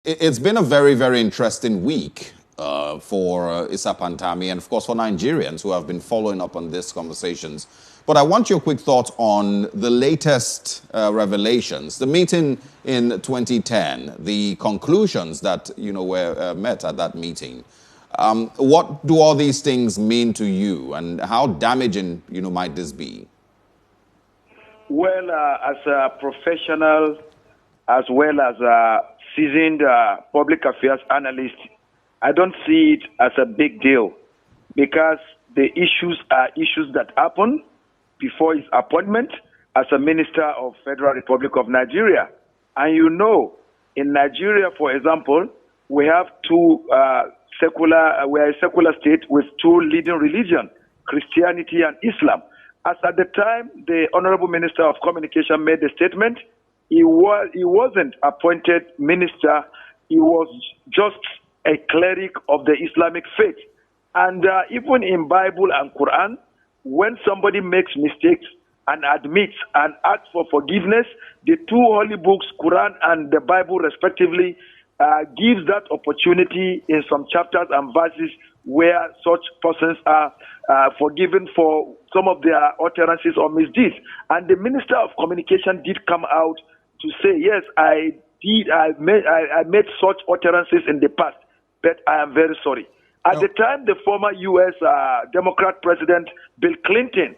It's been a very, very interesting week for Issa Pantami and, of course, for Nigerians who have been following up on these conversations. But I want your quick thoughts on the latest revelations, the meeting in 2010, the conclusions that, were met at that meeting. What do all these things mean to you, and how damaging, might this be? Well, as a professional, as well as a seasoned public affairs analyst, I don't see it as a big deal because the issues are issues that happen before his appointment as a minister of Federal Republic of Nigeria. And in Nigeria, for example, we have we are a secular state with two leading religions, Christianity and Islam. As at the time the Honorable Minister of Communication made the statement, he wasn't appointed minister. He was just a cleric of the Islamic faith. And even in Bible and Quran, when somebody makes mistakes and admits and asks for forgiveness, the two holy books, Quran and the Bible respectively, gives that opportunity in some chapters and verses where such persons are forgiven for some of their utterances or misdeeds. And the Minister of Communication did come out to say, yes, I made such utterances in the past, but I am very sorry. At the time, the former U.S. Democrat President Bill Clinton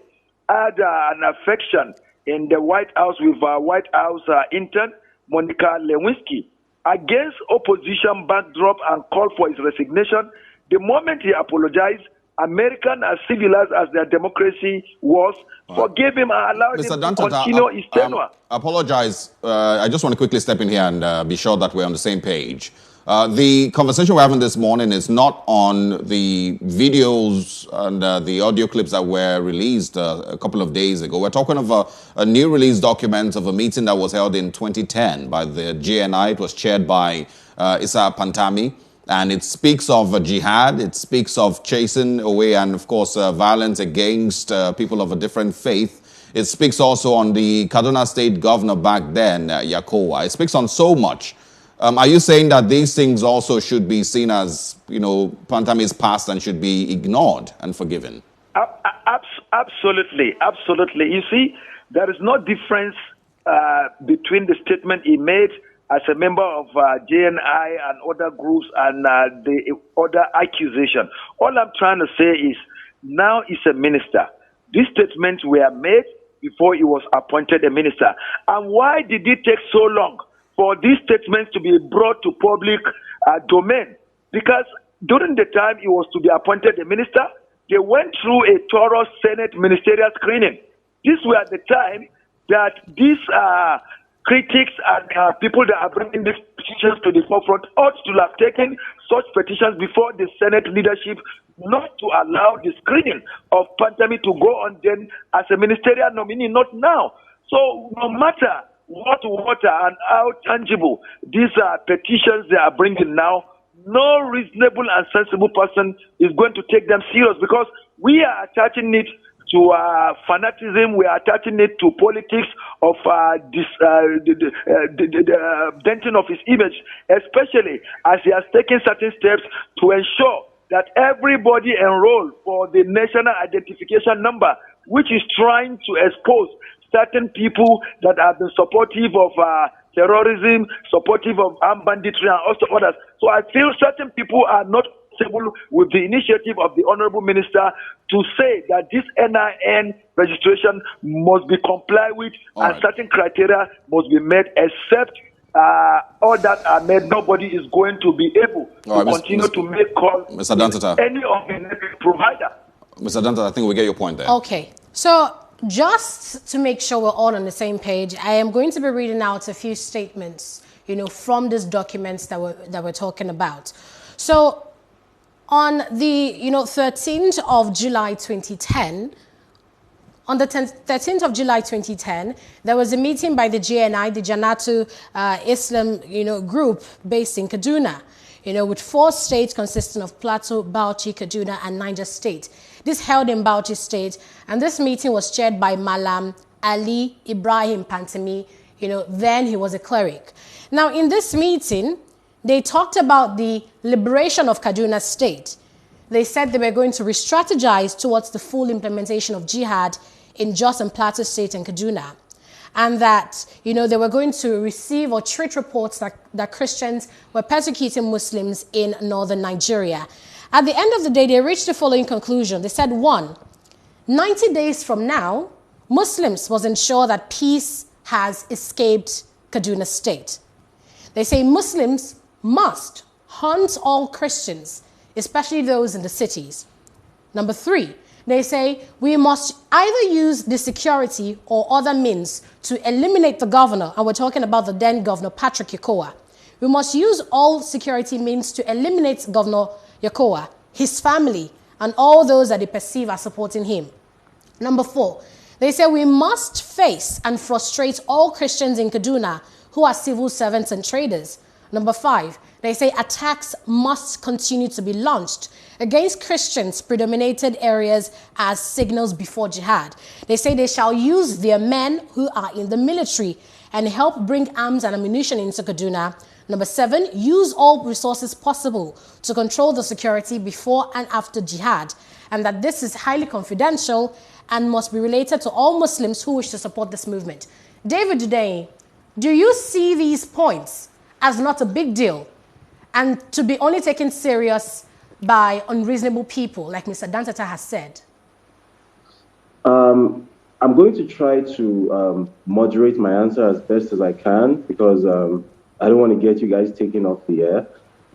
had an affection in the White House with White House intern Monica Lewinsky against opposition backdrop and called for his resignation. The moment he apologized, American as civilized as their democracy was, forgave him and allowed him to continue his tenure. Apologize. I just want to quickly step in here and be sure that we're on the same page. The conversation we're having this morning is not on the videos and the audio clips that were released a couple of days ago. We're talking of a new release document of a meeting that was held in 2010 by the GNI. It was chaired by Issa Pantami. And it speaks of jihad, it speaks of chasing away and, of course, violence against people of a different faith. It speaks also on the Kaduna State governor back then, Yakowa. It speaks on so much. Are you saying that these things also should be seen as, Pantami's past and should be ignored and forgiven? Absolutely, absolutely. You see, there is no difference between the statement he made as a member of JNI and other groups and the other accusation. All I'm trying to say is now he's a minister. These statements were made before he was appointed a minister. And why did it take so long for these statements to be brought to public domain? Because during the time he was to be appointed a minister, they went through a thorough Senate ministerial screening. This were the time that these critics and people that are bringing these petitions to the forefront ought to have taken such petitions before the Senate leadership, not to allow the screening of Pantami to go on then as a ministerial nominee, not now. So no matter what water and how tangible these petitions they are bringing now, no reasonable and sensible person is going to take them serious because we are attaching it to fanatism, we are attaching it to politics of denting of his image, especially as he has taken certain steps to ensure that everybody enrolled for the national identification number, which is trying to expose certain people that have been supportive of terrorism, supportive of armed banditry and also others. So I feel certain people are not with the initiative of the Honorable Minister to say that this NIN registration must be complied with and certain criteria must be met, except all that are made, nobody is going to be able to continue to make calls Mr. Dantata, any of the network provider. Mr. Dantata, I think we get your point there. Okay, so just to make sure we're all on the same page, I am going to be reading out a few statements, from these documents that we're talking about. So on the 13th of July 2010, on the 13th of July 2010, there was a meeting by the GNI, the Janatu Islam group based in Kaduna, with 4 states consisting of Plateau, Bauchi, Kaduna, and Niger State. This held in Bauchi State, and this meeting was chaired by Malam Ali Ibrahim Pantami. Then he was a cleric. Now, in this meeting, They talked about the liberation of Kaduna State. They said they were going to re-strategize towards the full implementation of jihad in Jos and Plateau State and Kaduna. And that, they were going to receive or treat reports that Christians were persecuting Muslims in northern Nigeria. At the end of the day, they reached the following conclusion. They said, 1, 90 days from now, Muslims must ensure that peace has escaped Kaduna State. They say Muslims must hunt all Christians, especially those in the cities. Number 3, they say we must either use the security or other means to eliminate the governor, and we're talking about the then governor, Patrick Yakowa. We must use all security means to eliminate Governor Yakowa, his family, and all those that they perceive as supporting him. Number 4, they say we must face and frustrate all Christians in Kaduna who are civil servants and traders. Number 5, they say attacks must continue to be launched against Christians' predominated areas as signals before jihad. They say they shall use their men who are in the military and help bring arms and ammunition into Kaduna. Number 7, use all resources possible to control the security before and after jihad, and that this is highly confidential and must be related to all Muslims who wish to support this movement. David Duday, do you see these points as not a big deal and to be only taken serious by unreasonable people, like Mr. Dantata has said? I'm going to try to moderate my answer as best as I can because I don't want to get you guys taken off the air.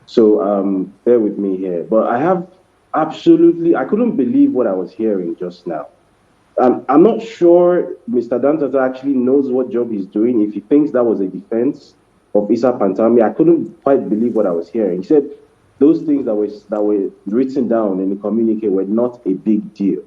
So bear with me here. But I couldn't believe what I was hearing just now. I'm not sure Mr. Dantata actually knows what job he's doing. If he thinks that was a defense of Issa Pantami, I couldn't quite believe what I was hearing. He said those things that were written down in the communique were not a big deal.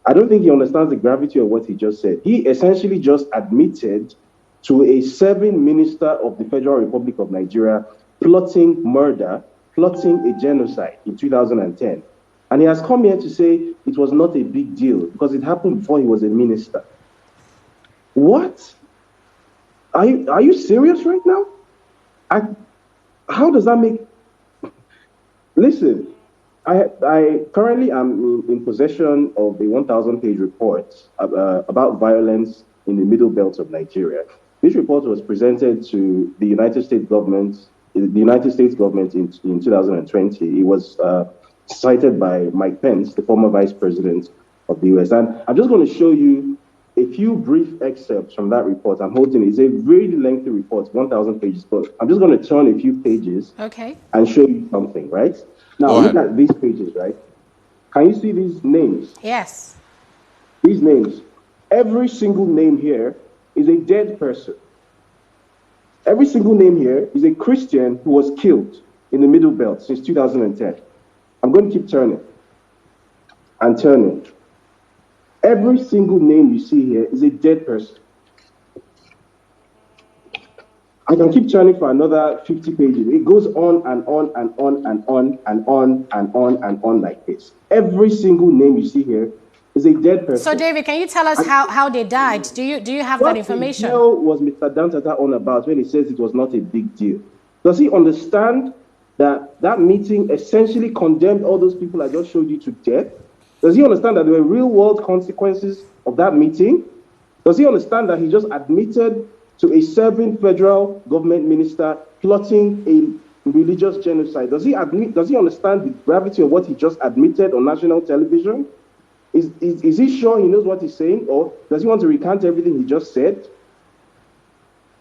I don't think he understands the gravity of what he just said. He essentially just admitted to a serving minister of the Federal Republic of Nigeria plotting murder, plotting a genocide in 2010. And he has come here to say it was not a big deal because it happened before he was a minister. What? Are you serious right now? How does that make... Listen, I currently am in possession of a 1,000-page report about violence in the middle belt of Nigeria. This report was presented to the United States government in 2020. It was cited by Mike Pence, the former vice president of the US. And I'm just going to show you a few brief excerpts from that report. I'm holding it. It's a very lengthy report, 1,000 pages, but I'm just going to turn a few pages and show you something, right? Now, look at these pages, right? Can you see these names? Yes. These names. Every single name here is a dead person. Every single name here is a Christian who was killed in the Middle Belt since 2010. I'm going to keep turning and turning. Every single name you see here is a dead person. I can keep turning for another 50 pages. It goes on and on and on and on and on and on and on like this. Every single name you see here is a dead person. So, David, can you tell us how they died? Do you have that information? What was Mr. Dantata on about when he says it was not a big deal? Does he understand that meeting essentially condemned all those people I just showed you to death? Does he understand that there were real-world consequences of that meeting? Does he understand that he just admitted to a serving federal government minister plotting a religious genocide? Does he understand the gravity of what he just admitted on national television? Is he sure he knows what he's saying, or does he want to recant everything he just said?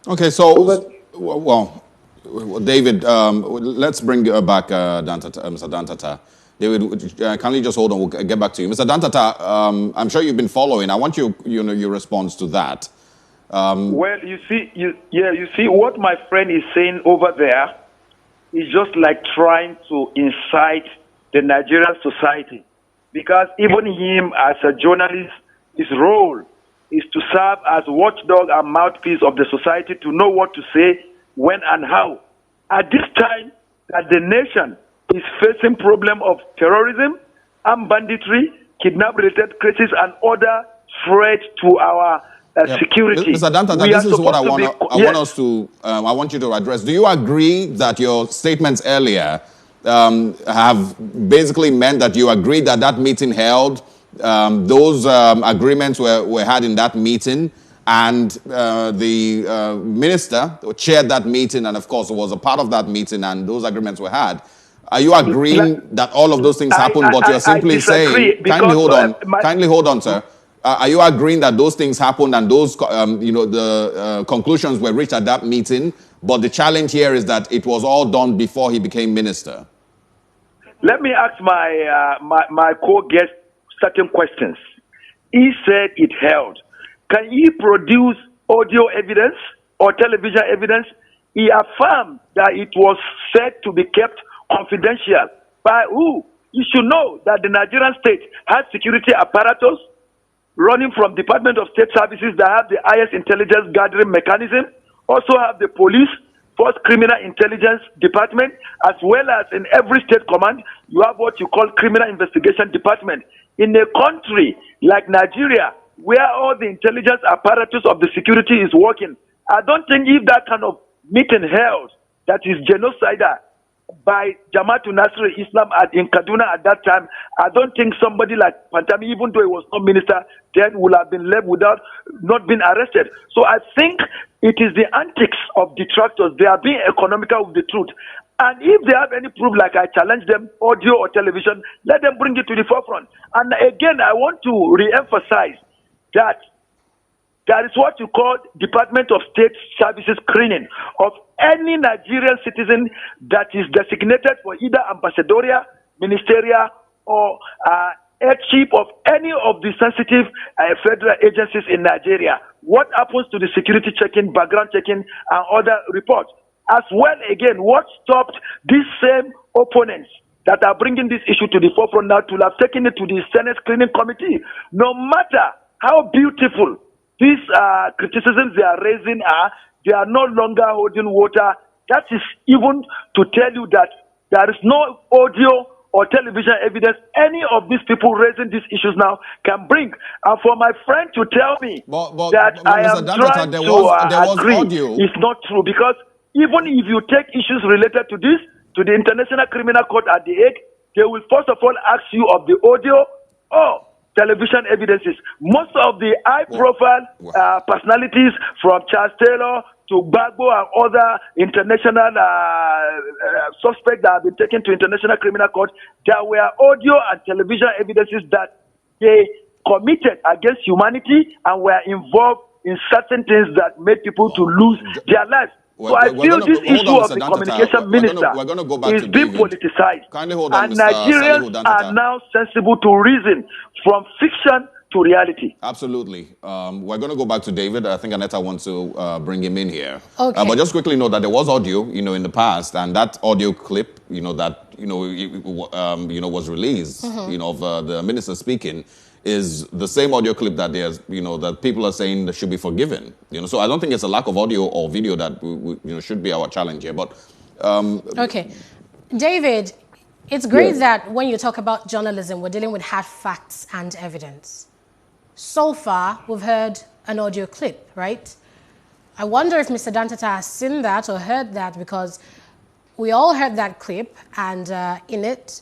Okay, so, well, David, let's bring back Mr. Dantata. David, kindly just hold on. We'll get back to you. Mr. Dantata, I'm sure you've been following. I want your response to that. Well, you see what my friend is saying over there is just like trying to incite the Nigerian society. Because even him as a journalist, his role is to serve as watchdog and mouthpiece of the society to know what to say, when and how. At this time that the nation is facing problem of terrorism, armed banditry, kidnap-related crises, and other threats to our security. Mr. Dantata, We are this is what I supposed to I want you to address. Do you agree that your statements earlier have basically meant that you agree that that meeting held, those agreements were had in that meeting, and the minister chaired that meeting, and of course was a part of that meeting, and those agreements were had? Are you agreeing that all of those things happened, but you're simply saying, kindly hold on, sir. Are you agreeing that those things happened and those, the conclusions were reached at that meeting, but the challenge here is that it was all done before he became minister? Let me ask my co-guest certain questions. He said it held. Can he produce audio evidence or television evidence? He affirmed that it was said to be kept confidential. By who? You should know that the Nigerian state has security apparatus running from Department of State Services that have the highest intelligence gathering mechanism, also have the police, force criminal intelligence department, as well as in every state command, you have what you call criminal investigation department. In a country like Nigeria, where all the intelligence apparatus of the security is working, I don't think if that kind of meeting held that is genocidal by Jamaatul Nasrul Islam in Kaduna at that time, I don't think somebody like Pantami, even though he was not minister, then would have been left without not being arrested. So I think it is the antics of detractors. They are being economical with the truth. And if they have any proof, like I challenge them, audio or television, let them bring it to the forefront. And again, I want to re-emphasize that there is what you call Department of State Services screening of any Nigerian citizen that is designated for either ambassadorial, ministerial, or headship of any of the sensitive federal agencies in Nigeria. What happens to the security checking, background checking, and other reports? As well, again, what stopped these same opponents that are bringing this issue to the forefront now to have taken it to the Senate Screening Committee? No matter how beautiful these criticisms they are raising they are no longer holding water. That is even to tell you that there is no audio or television evidence any of these people raising these issues now can bring. And for my friend to tell me that I am trying to agree, audio. It's not true, because even if you take issues related to this to the International Criminal Court at The Hague, they will first of all ask you of the audio or television evidences. Most of the high-profile personalities, from Charles Taylor to Gbagbo and other international suspects that have been taken to International Criminal Court, there were audio and television evidences that they committed against humanity and were involved in certain things that made people to lose their lives. So I feel this issue of the communication minister is being politicized. And Nigerians are now sensible to reason from fiction to reality. Absolutely. We're going to go back to David. I think Aneta wants to bring him in here. Okay. But just quickly note that there was audio, in the past, and that audio clip, that was released, of the minister speaking, is the same audio clip that there's, that people are saying that should be forgiven. So I don't think it's a lack of audio or video that should be our challenge here. But okay, David, it's great that when you talk about journalism, we're dealing with hard facts and evidence. So far, we've heard an audio clip, right? I wonder if Mr. Dantata has seen that or heard that, because we all heard that clip, and in it,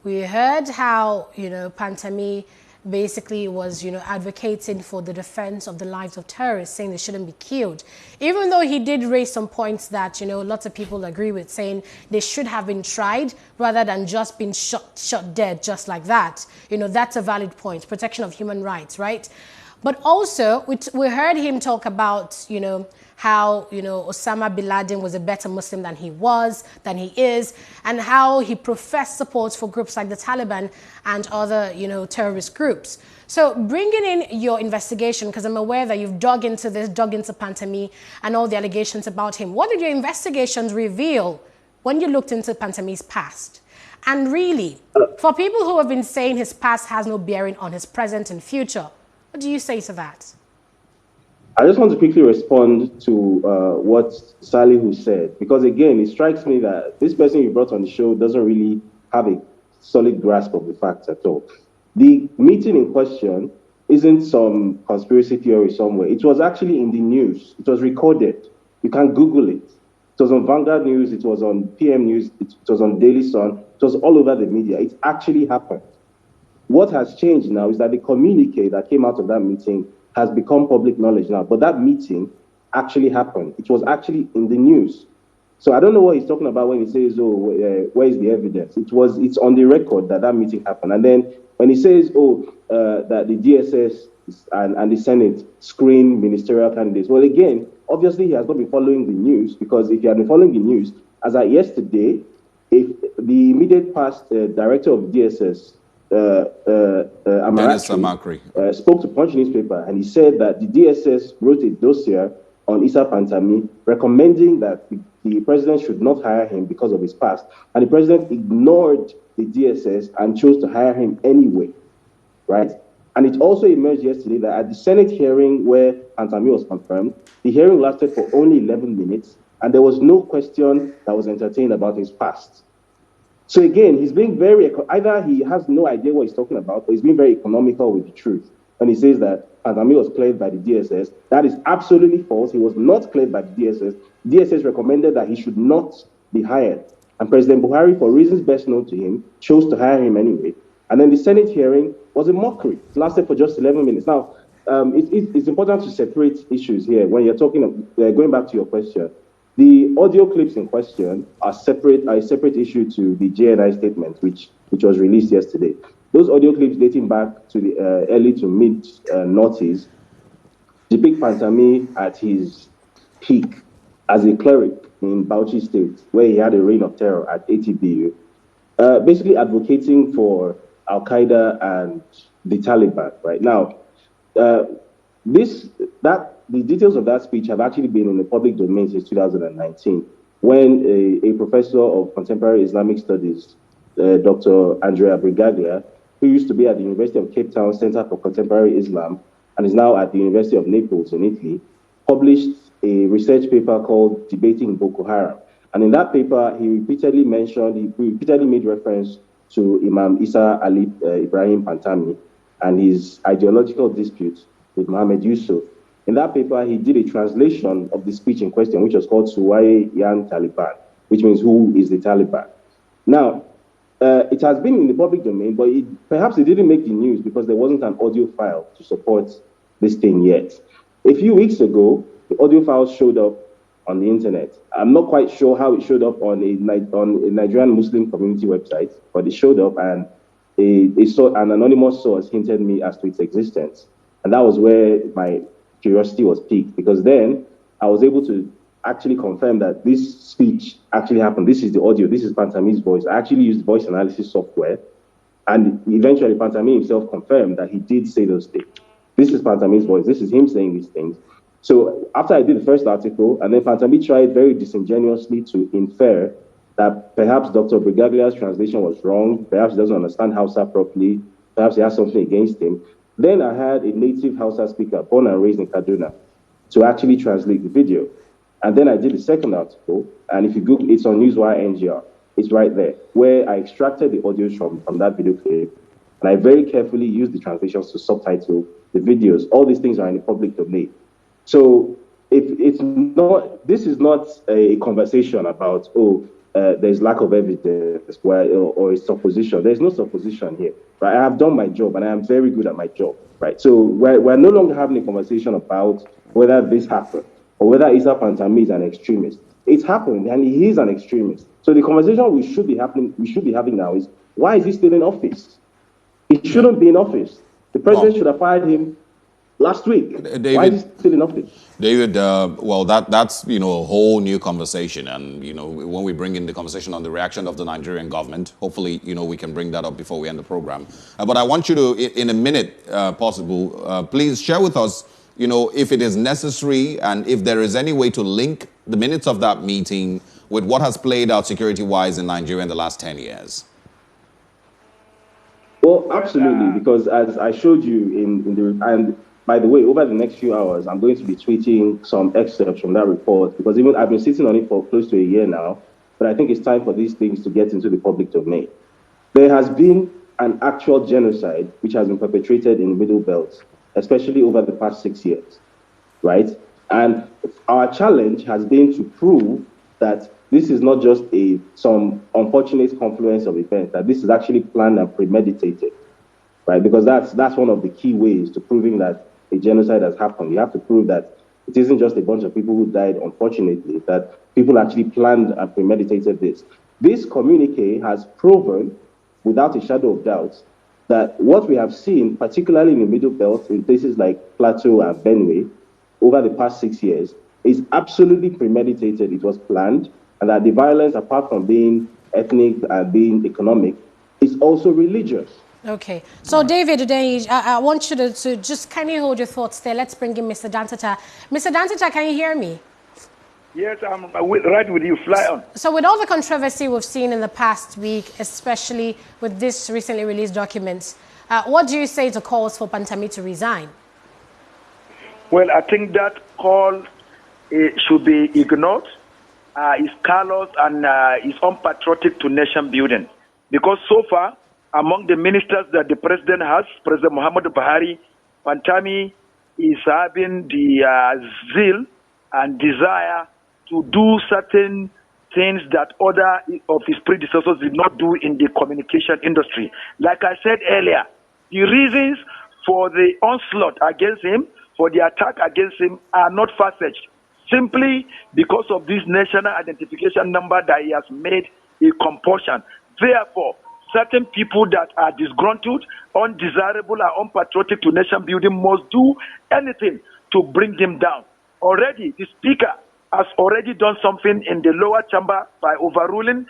we heard how Pantami basically was, advocating for the defense of the lives of terrorists, saying they shouldn't be killed. Even though he did raise some points that, lots of people agree with, saying they should have been tried rather than just been shot dead just like that. That's a valid point, protection of human rights, right? But also, we heard him talk about, how, Osama bin Laden was a better Muslim than he is, and how he professed support for groups like the Taliban and other, terrorist groups. So bringing in your investigation, because I'm aware that you've dug into Pantami and all the allegations about him. What did your investigations reveal when you looked into Pantami's past? And really, for people who have been saying his past has no bearing on his present and future, what do you say to that? I just want to quickly respond to what Salihu said, because again, it strikes me that this person you brought on the show doesn't really have a solid grasp of the facts at all. The meeting in question isn't some conspiracy theory somewhere. It was actually in the news. It was recorded. You can Google it. It was on Vanguard News. It was on PM News. It was on Daily Sun. It was all over the media. It actually happened. What has changed now is that the communique that came out of that meeting has become public knowledge now. But that meeting actually happened. It was actually in the news. So I don't know what he's talking about when he says, "Oh, where is the evidence?" It's on the record that that meeting happened. And then when he says, "Oh, that the DSS and the Senate screen ministerial candidates," well, again, obviously he has not been following the news, because if he had been following the news, as at yesterday, if the immediate past director of DSS, Dennis Amakri, spoke to Punch newspaper, and he said that the DSS wrote a dossier on Issa Pantami recommending that the president should not hire him because of his past. And the president ignored the DSS and chose to hire him anyway, right? And it also emerged yesterday that at the Senate hearing where Pantami was confirmed, the hearing lasted for only 11 minutes, and there was no question that was entertained about his past. So again, he's being either he has no idea what he's talking about, or he's being very economical with the truth. When he says that Pantami was cleared by the DSS, that is absolutely false. He was not cleared by the DSS. DSS recommended that he should not be hired. And President Buhari, for reasons best known to him, chose to hire him anyway. And then the Senate hearing was a mockery. It lasted for just 11 minutes. Now, it's important to separate issues here when you're talking, going back to your question. The audio clips in question are a separate issue to the JNI statement, which was released yesterday. Those audio clips dating back to the early to mid noughties depict Pantami at his peak as a cleric in Bauchi State, where he had a reign of terror at ATBU, basically advocating for Al Qaeda and the Taliban. Right now, the details of that speech have actually been in the public domain since 2019, when a professor of contemporary Islamic studies, Dr. Andrea Brigaglia, who used to be at the University of Cape Town Center for Contemporary Islam and is now at the University of Naples in Italy, published a research paper called Debating Boko Haram. And in that paper, he repeatedly made reference to Imam Isa Ali Ibrahim Pantami and his ideological dispute with Mohammed Yusuf. In that paper, he did a translation of the speech in question, which was called Suwaye Yan Taliban, which means who is the Taliban. Now, it has been in the public domain, but perhaps it didn't make the news because there wasn't an audio file to support this thing yet. A few weeks ago, the audio file showed up on the internet. I'm not quite sure how it showed up on a Nigerian Muslim community website, but it showed up, and an anonymous source hinted me as to its existence. And that was where my curiosity was piqued, because then I was able to actually confirm that this speech actually happened. This is the audio. This is Pantami's voice. I actually used voice analysis software, and eventually Pantami himself confirmed that he did say those things. This is Pantami's voice. This is him saying these things. So after I did the first article, and then Pantami tried very disingenuously to infer that perhaps Dr. Brigaglia's translation was wrong, perhaps he doesn't understand Hausa properly, perhaps he has something against him. Then I had a native Hausa speaker, born and raised in Kaduna, to actually translate the video. And then I did the second article, and if you Google, it's on Newswire NGR. It's right there, where I extracted the audios from that video clip, and I very carefully used the translations to subtitle the videos. All these things are in the public domain. So this is not a conversation about, there's lack of evidence or a supposition. There's no supposition here, right? I have done my job, and I am very good at my job, right? So we're no longer having a conversation about whether this happened or whether Issa Pantami is an extremist. It's happened, and he is an extremist. So the conversation we should be having now is, why is he still in office? He shouldn't be in office. The president should have fired him last week. David, why is he still in office? David, that's a whole new conversation, and when we bring in the conversation on the reaction of the Nigerian government, hopefully we can bring that up before we end the program. But I want you to, in a minute, possible, please share with us, if it is necessary and if there is any way to link the minutes of that meeting with what has played out security-wise in Nigeria in the last 10 years. Well, absolutely, because as I showed you and by the way, over the next few hours, I'm going to be tweeting some excerpts from that report, because even I've been sitting on it for close to a year now, but I think it's time for these things to get into the public domain. There has been an actual genocide which has been perpetrated in the Middle Belt especially over the past 6 years, right? And our challenge has been to prove that this is not just some unfortunate confluence of events, that this is actually planned and premeditated, right? Because that's one of the key ways to proving that a genocide has happened. You have to prove that it isn't just a bunch of people who died unfortunately, that people actually planned and premeditated this. This communique has proven, without a shadow of doubt, that what we have seen, particularly in the Middle Belt, in places like Plateau and Benue, over the past 6 years, is absolutely premeditated. It was planned, and that the violence, apart from being ethnic and being economic, is also religious. Okay. So, David, I want you to just kindly hold your thoughts there. Let's bring in Mr. Dantata. Mr. Dantata, can you hear me? Yes, I'm right with you. Fly on. So with all the controversy we've seen in the past week, especially with this recently released documents, what do you say to calls for Pantami to resign? Well, I think that call should be ignored. It's callous and it's unpatriotic to nation building. Because so far, among the ministers that the president has, President Muhammadu Buhari, Pantami is having the zeal and desire to do certain things that other of his predecessors did not do in the communication industry. Like I said earlier, the reasons for the onslaught against him, for the attack against him, are not far-fetched. Simply because of this national identification number that he has made a compulsion. Therefore, certain people that are disgruntled, undesirable, and unpatriotic to nation building must do anything to bring him down. Already, the speaker has already done something in the lower chamber by overruling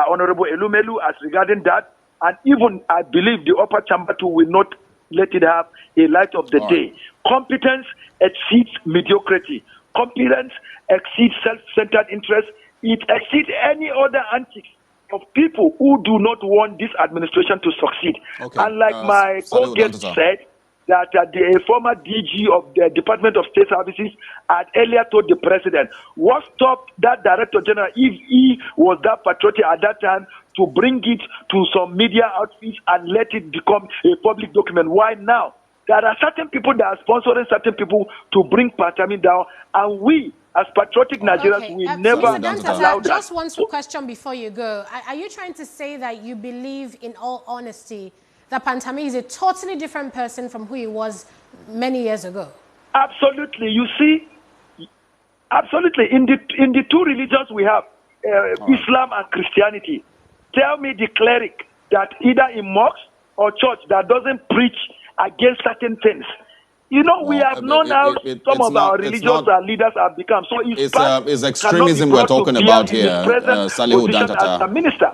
Honorable Elumelu as regarding that. And even, I believe, the upper chamber too will not let it have a light of the day. Competence exceeds mediocrity. Competence exceeds self-centered interest. It exceeds any other antics of people who do not want this administration to succeed. Okay. And like my co-guest said, that the former DG of the Department of State Services had earlier told the president, what stopped that Director General, if he was that patriotic at that time, to bring it to some media outfits and let it become a public document? Why now? There are certain people that are sponsoring certain people to bring Pantami down, and we, as patriotic Nigerians, we never allow that. Just one question before you go. Are you trying to say that you believe, in all honesty, that Pantami is a totally different person from who he was many years ago? Absolutely. You see, absolutely. In the two religions we have, Islam and Christianity, tell me the cleric that either in mosque or church that doesn't preach against certain things. You know, we have known how some of our religious leaders have become. So it's extremism we're talking about here, Salihu Dantata. As a minister.